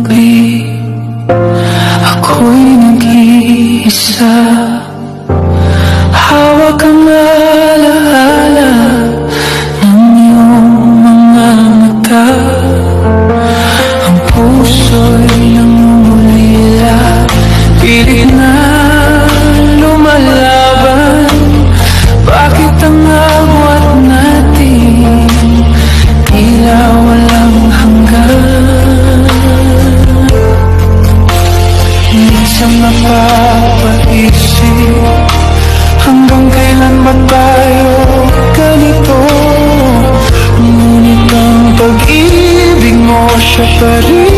gabi, ako'y nag-iisa. Hawak ang alaala ng iyong mga mata. Ang puso'y nangulila, pilit na lumalaban. Bakit ang agwat natin tila walang hanggan? Minsan napapaisip, hanggang kailan ba tayo ganito? Ngunit ang pag-ibig mo siya pa rin